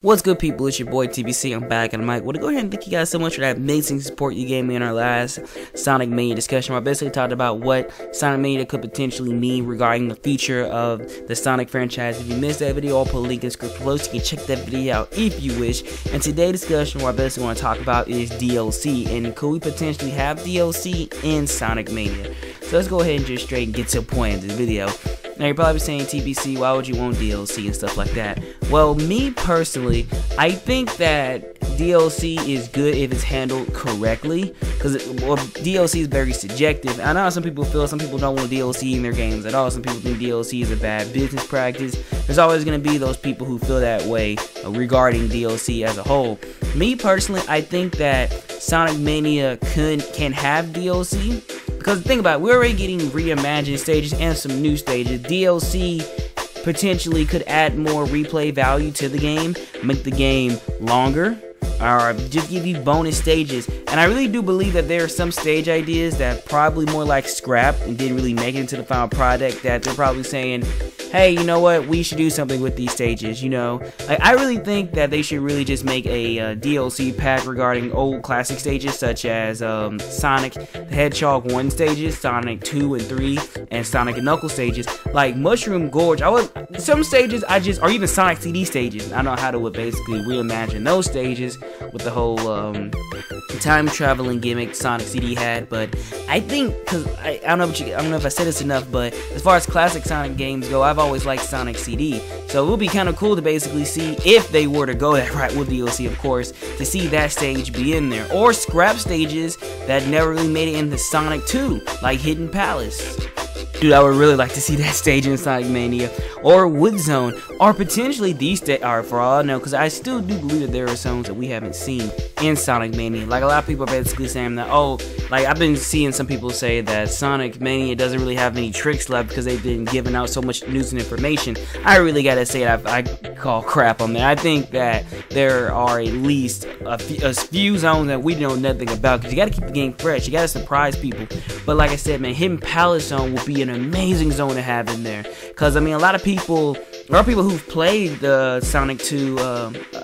What's good, people? It's your boy TBC. I'm back and I'm like, want to go ahead and thank you guys so much for that amazing support you gave me in our last Sonic Mania discussion, where I basically talked about what Sonic Mania could potentially mean regarding the future of the Sonic franchise. If you missed that video, I'll put a link in the description below so you can check that video out if you wish. And today's discussion, what I basically want to talk about is DLC, and could we potentially have DLC in Sonic Mania? So let's go ahead and just straight get to the point of this video. Now you're probably saying, TBC, why would you want DLC and stuff like that? Well, me personally, I think that DLC is good if it's handled correctly, because DLC is very subjective. I know some people feel some people don't want DLC in their games at all. Some people think DLC is a bad business practice. There's always going to be those people who feel that way regarding DLC as a whole. Me personally, I think that Sonic Mania can have DLC. Because think about it, we're already getting reimagined stages and some new stages. DLC potentially could add more replay value to the game, make the game longer, or just give you bonus stages. And I really do believe that there are some stage ideas that probably more like scrap and didn't really make it into the final product, that they're probably saying, hey, you know what, we should do something with these stages, you know? Like, I really think that they should really just make a DLC pack regarding old classic stages, such as Sonic the Hedgehog 1 stages, Sonic 2 and 3, and Sonic and Knuckles stages. Like Mushroom Gorge, some stages or even Sonic CD stages. I don't know how to basically reimagine those stages with the whole time traveling gimmick Sonic CD had. But I think, because I don't know if I said this enough, but as far as classic Sonic games go, I've always liked Sonic CD, so it would be kind of cool to basically see, if they were to go that right with DLC, of course, to see that stage be in there, or scrap stages that never really made it into Sonic 2, like Hidden Palace. Dude, I would really like to see that stage in Sonic Mania, or Wood Zone, or potentially these stages, for all I know, because I still do believe that there are zones that we haven't seen in Sonic Mania. Like, a lot of people are basically saying that, oh, like, I've been seeing some people say that Sonic Mania doesn't really have any tricks left because they've been giving out so much news and information. I really gotta say that I call crap on that. I think that there are at least a few zones that we know nothing about, because you gotta keep the game fresh, you gotta surprise people. But like I said, man, Hidden Palace Zone will be an amazing zone to have in there, because I mean, a lot of people, there are people who've played the Sonic 2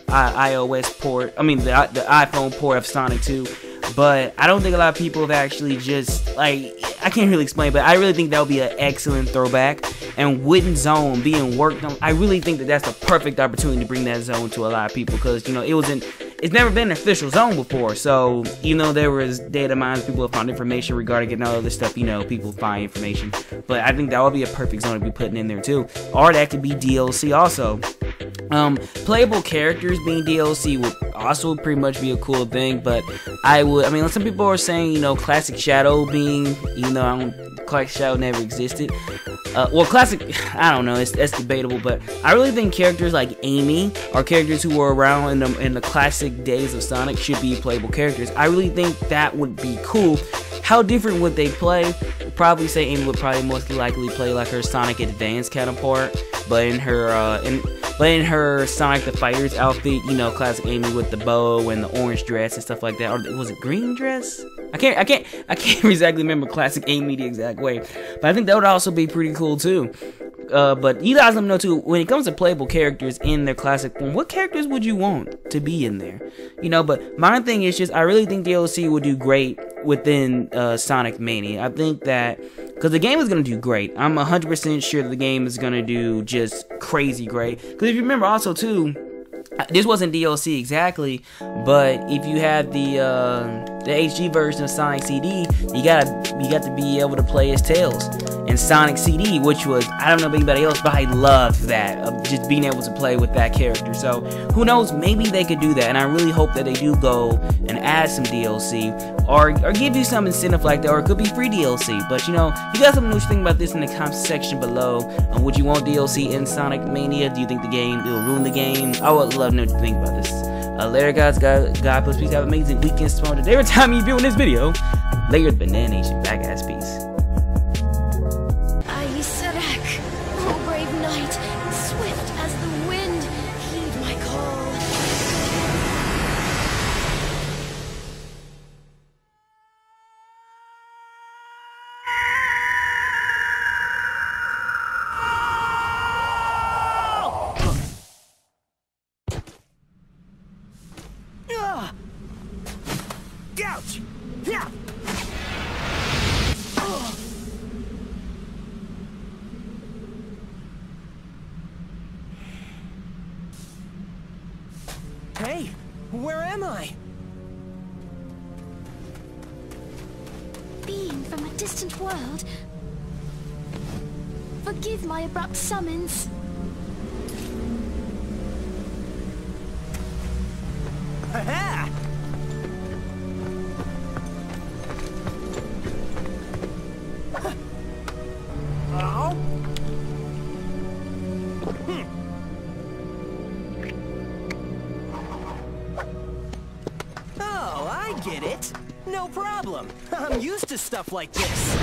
iOS port, I mean the iPhone port of Sonic 2, but I don't think a lot of people have actually just, like, I can't really explain, but I really think that would be an excellent throwback. And Wooden Zone being worked on, I really think that that's the perfect opportunity to bring that zone to a lot of people, because, you know, it's never been an official zone before, so, you know, there was data mines, people have found information regarding it and all this stuff, you know, people find information, but I think that would be a perfect zone to be putting in there too, or that could be DLC also. Playable characters being DLC would also pretty much be a cool thing, but I mean, some people are saying, you know, Classic Shadow being, you know, Classic Shadow never existed. Well, Classic, I don't know, that's debatable, but I really think characters like Amy, or characters who were around in the classic days of Sonic, should be playable characters. I really think that would be cool. How different would they play? Probably say Amy would probably most likely play like her Sonic Advance counterpart, but in her Sonic the Fighter's outfit, you know, classic Amy with the bow and the orange dress and stuff like that. Or was it green dress? I can't exactly remember classic Amy the exact way, but I think that would also be pretty cool too. But you guys let me know too, when it comes to playable characters in their classic form, what characters would you want to be in there? You know, but my thing is just, I really think DLC would do great within Sonic Mania. I think that, because the game is going to do great. I'm 100% sure that the game is going to do just crazy great. Because if you remember also too, this wasn't DLC exactly, but if you had the HD version of Sonic CD, you got to be able to play as Tails. And Sonic CD, which was, I don't know about anybody else, but I loved that, of just being able to play with that character. So who knows, maybe they could do that, and I really hope that they do go and add some DLC, or give you some incentive like that, or it could be free DLC. But you know, you guys let me know what you think about this in the comment section below. Would you want DLC in Sonic Mania? Do you think the game will ruin the game? I would love to know what you think about this. Later, guys, God bless, peace, have an amazing weekend. Tomorrow, every time you view in this video, later, Banana Nation, back ass, peace. Swift as the wind, heed my call. Ouch! Yeah! Hey, where am I? Being from a distant world. Forgive my abrupt summons. Ha-ha! Oh? Oh, I get it. No problem. I'm used to stuff like this.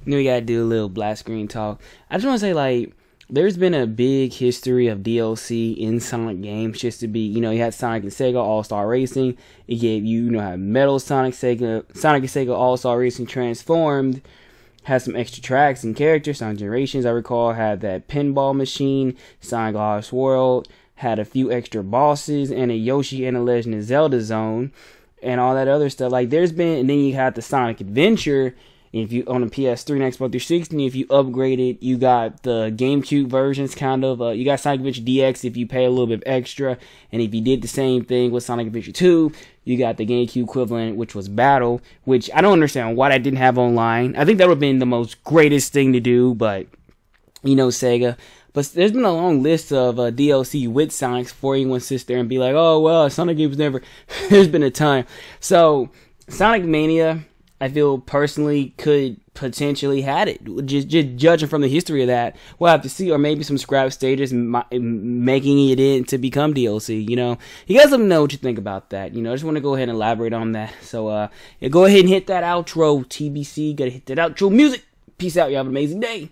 Then we gotta do a little black screen talk. I just want to say, like, there's been a big history of DLC in Sonic games, just to be, you had Sonic and Sega All-Star Racing. It gave you, had Metal Sonic and Sega All-Star Racing Transformed. Had some extra tracks and characters. Sonic Generations, I recall, had that pinball machine. Sonic Lost World had a few extra bosses and a Yoshi and a Legend of Zelda zone and all that other stuff. Like, there's been, and then you had the Sonic Adventure. If you on a PS3 and Xbox 360, if you upgrade it, you got the GameCube versions, kind of. You got Sonic Adventure DX if you pay a little bit extra, and if you did the same thing with Sonic Adventure 2, you got the GameCube equivalent, which was Battle, which I don't understand why that didn't have online. I think that would have been the most greatest thing to do, but Sega. But there's been a long list of DLC with Sonics before anyone sits there and be like, oh well, Sonic games never. There's been a time. So Sonic Mania, I feel personally could potentially had it. Just judging from the history of that, we'll have to see, or maybe some scrap stages making it in to become DLC. You guys let me know what you think about that. I just want to go ahead and elaborate on that. So yeah, go ahead and hit that outro, TBC. Gotta hit that outro music. Peace out. You have an amazing day.